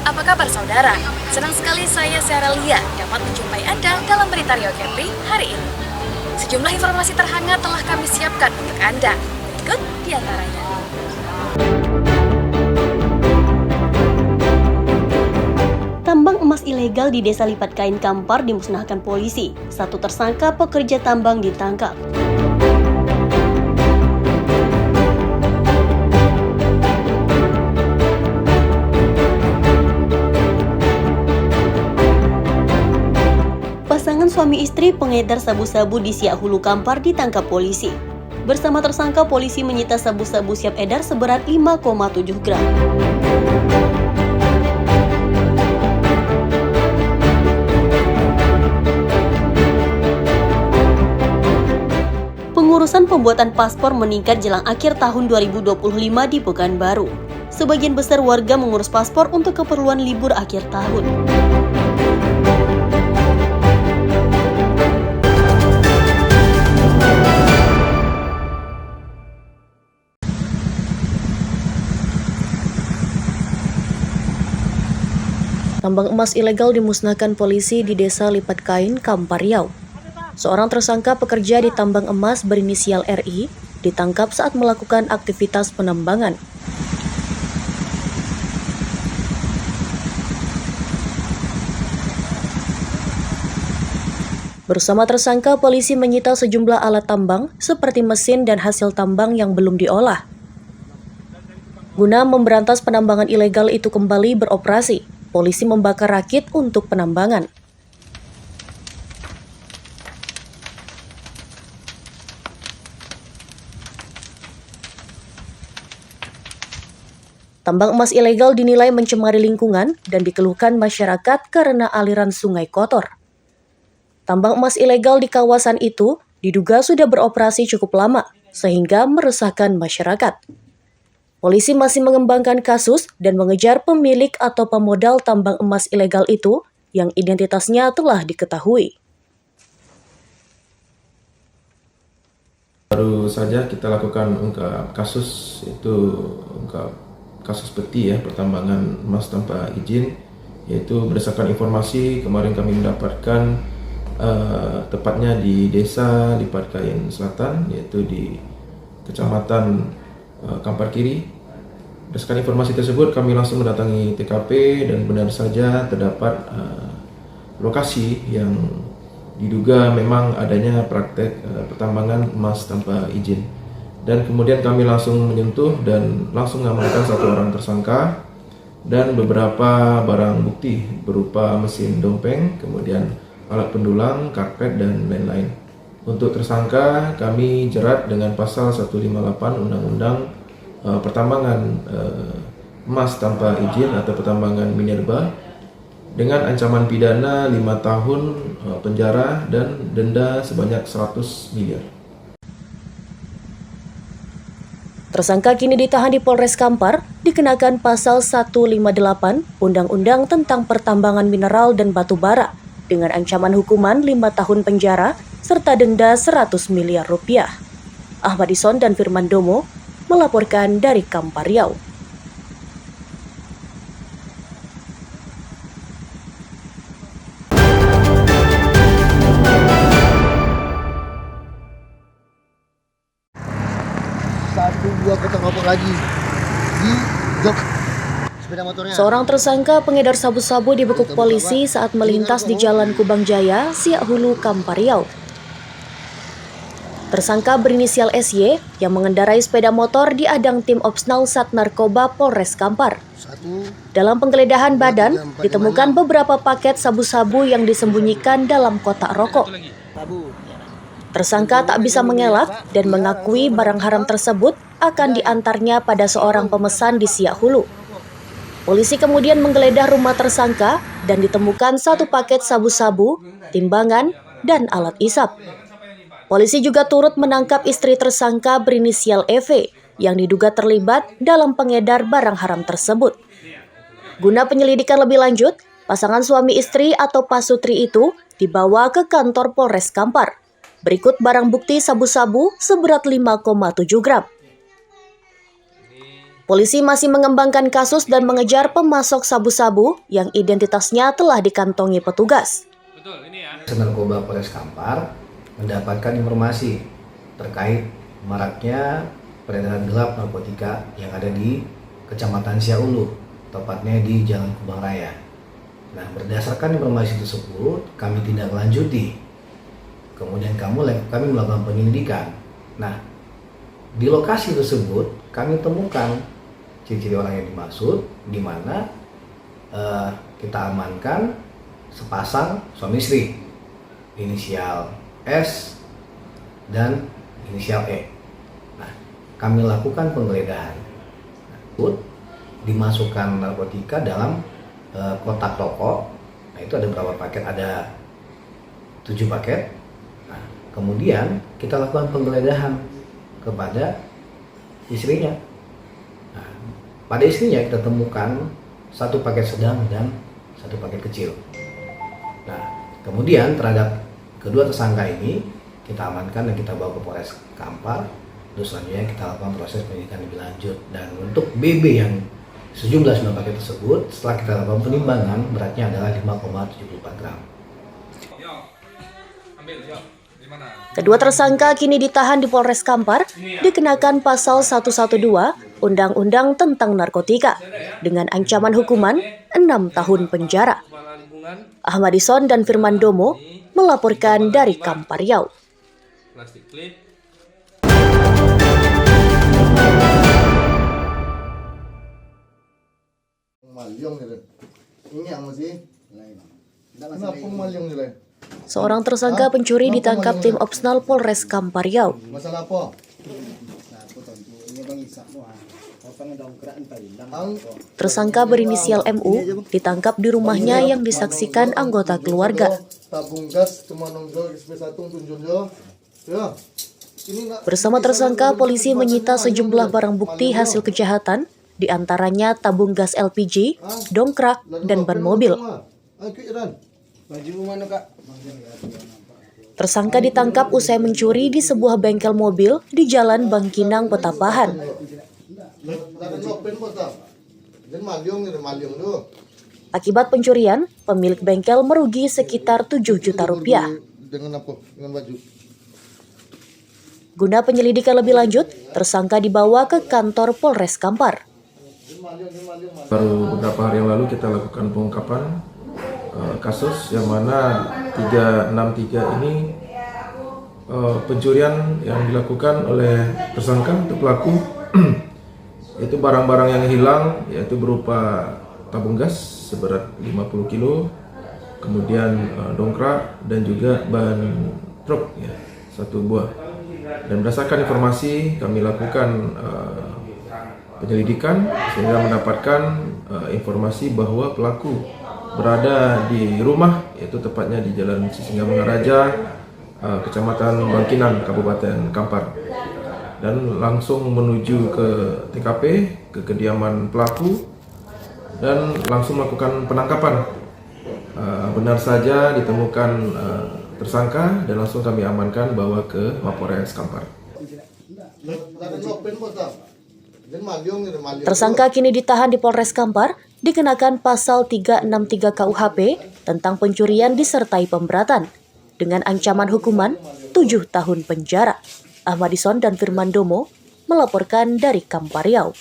Apa kabar saudara? Senang sekali saya Sarah Lia dapat menjumpai Anda dalam berita Rio Kepri hari ini. Sejumlah informasi terhangat telah kami siapkan untuk Anda. Berikut diantaranya. Tambang emas ilegal di Desa Lipat Kain Kampar dimusnahkan polisi. Satu tersangka pekerja tambang ditangkap. Pasangan suami istri pengedar sabu-sabu di Siak Hulu Kampar ditangkap polisi. Bersama tersangka, polisi menyita sabu-sabu siap edar seberat 5,7 gram. Pengurusan pembuatan paspor meningkat jelang akhir tahun 2025 di Pekanbaru. Sebagian besar warga mengurus paspor untuk keperluan libur akhir tahun. Tambang emas ilegal dimusnahkan polisi di Desa Lipat Kain, Kampar Riau. Seorang tersangka pekerja di tambang emas berinisial RI ditangkap saat melakukan aktivitas penambangan. Bersama tersangka, polisi menyita sejumlah alat tambang seperti mesin dan hasil tambang yang belum diolah. Guna memberantas penambangan ilegal itu kembali beroperasi, polisi membakar rakit untuk penambangan. Tambang emas ilegal dinilai mencemari lingkungan dan dikeluhkan masyarakat karena aliran sungai kotor. Tambang emas ilegal di kawasan itu diduga sudah beroperasi cukup lama, sehingga meresahkan masyarakat. Polisi masih mengembangkan kasus dan mengejar pemilik atau pemodal tambang emas ilegal itu yang identitasnya telah diketahui. Baru saja kita lakukan ungkap kasus, itu ungkap kasus peti ya, pertambangan emas tanpa izin, yaitu berdasarkan informasi kemarin kami mendapatkan tepatnya di Desa Lipat Kain Selatan, yaitu di Kecamatan Kampar Kiri. Berdasarkan informasi tersebut kami langsung mendatangi TKP dan benar saja terdapat lokasi yang diduga memang adanya praktek pertambangan emas tanpa izin. Dan kemudian kami langsung menyentuh dan langsung mengamankan satu orang tersangka dan beberapa barang bukti berupa mesin dompeng, kemudian alat pendulang, karpet, dan lain-lain. Untuk tersangka kami jerat dengan pasal 158 Undang-Undang Pertambangan Emas tanpa izin atau pertambangan minerba dengan ancaman pidana 5 tahun penjara dan denda sebanyak 100 miliar. Tersangka kini ditahan di Polres Kampar, dikenakan pasal 158 Undang-Undang tentang Pertambangan Mineral dan Batu Bara dengan ancaman hukuman 5 tahun penjara serta denda 100 miliar rupiah. Ahmad Ison dan Firman Domo melaporkan dari Kampar Riau. Dua ketangkap lagi di jok sepeda motornya. Seorang tersangka pengedar sabu-sabu dibekuk polisi saat melintas di Jalan Kubang Jaya, Siak Hulu, Kampar Riau. Tersangka berinisial SY yang mengendarai sepeda motor diadang tim Opsnal Sat Narkoba Polres Kampar. Dalam penggeledahan badan, ditemukan beberapa paket sabu-sabu yang disembunyikan dalam kotak rokok. Tersangka tak bisa mengelak dan mengakui barang haram tersebut akan diantarnya pada seorang pemesan di Siak Hulu. Polisi kemudian menggeledah rumah tersangka dan ditemukan satu paket sabu-sabu, timbangan, dan alat isap. Polisi juga turut menangkap istri tersangka berinisial EV yang diduga terlibat dalam pengedar barang haram tersebut. Guna penyelidikan lebih lanjut, pasangan suami istri atau pasutri itu dibawa ke kantor Polres Kampar. Berikut barang bukti sabu-sabu seberat 5,7 gram. Polisi masih mengembangkan kasus dan mengejar pemasok sabu-sabu yang identitasnya telah dikantongi petugas. Narkoba Polres Kampar mendapatkan informasi terkait maraknya peredaran gelap narkotika yang ada di Kecamatan Siaulu, tepatnya di Jalan Kubang Raya. Nah, berdasarkan informasi tersebut, kami tindak lanjuti. Kemudian kami melakukan penyelidikan. Nah, di lokasi tersebut kami temukan ciri-ciri orang yang dimaksud, di mana kita amankan sepasang suami istri, inisial S dan inisial E. Nah, kami lakukan penggeledahan. Dimasukkan narkotika dalam kotak toko. Nah, itu ada berapa paket? Ada 7 paket. Nah, kemudian kita lakukan penggeledahan kepada istrinya. Nah, pada istrinya kita temukan 1 paket sedang dan 1 paket kecil. Nah, kemudian terhadap kedua tersangka ini kita amankan dan kita bawa ke Polres Kampar. Terus selanjutnya kita lakukan proses penyidikan lebih lanjut. Dan untuk BB yang sejumlah 9 paket tersebut, setelah kita lakukan penimbangan, beratnya adalah 5,74 gram. Kedua tersangka kini ditahan di Polres Kampar dikenakan pasal 112 Undang-Undang tentang Narkotika dengan ancaman hukuman 6 tahun penjara. Ahmadison dan Firman Domo melaporkan dari Kampar Riau. Seorang tersangka pencuri ditangkap tim Opsnal Polres Kampar Riau. Masalah apa? Tersangka berinisial MU ditangkap di rumahnya yang disaksikan anggota keluarga. Bersama tersangka, polisi menyita sejumlah barang bukti hasil kejahatan, di antaranya tabung gas LPG, dongkrak, dan ban mobil. Tersangka ditangkap usai mencuri di sebuah bengkel mobil di Jalan Bangkinang, Petapahan. Akibat pencurian, pemilik bengkel merugi sekitar 7 juta rupiah. Guna penyelidikan lebih lanjut, tersangka dibawa ke kantor Polres Kampar. Baru beberapa hari yang lalu kita lakukan pengungkapan kasus yang mana 363 ini pencurian yang dilakukan oleh tersangka atau pelaku itu barang-barang yang hilang, yaitu berupa tabung gas seberat 50 kilo, kemudian dongkrak dan juga ban truk ya, 1 buah. Dan berdasarkan informasi kami lakukan penyelidikan sehingga mendapatkan informasi bahwa pelaku berada di rumah, yaitu tepatnya di Jalan Sisingamangaraja, Kecamatan Bangkinang, Kabupaten Kampar, dan langsung menuju ke TKP, ke kediaman pelaku, dan langsung melakukan penangkapan. Benar saja ditemukan tersangka dan langsung kami amankan bawa ke Mapolres Kampar. Tersangka kini ditahan di Polres Kampar dikenakan pasal 363 KUHP tentang pencurian disertai pemberatan dengan ancaman hukuman 7 tahun penjara. Ahmadison dan Firman Domo melaporkan dari Kampar Riau.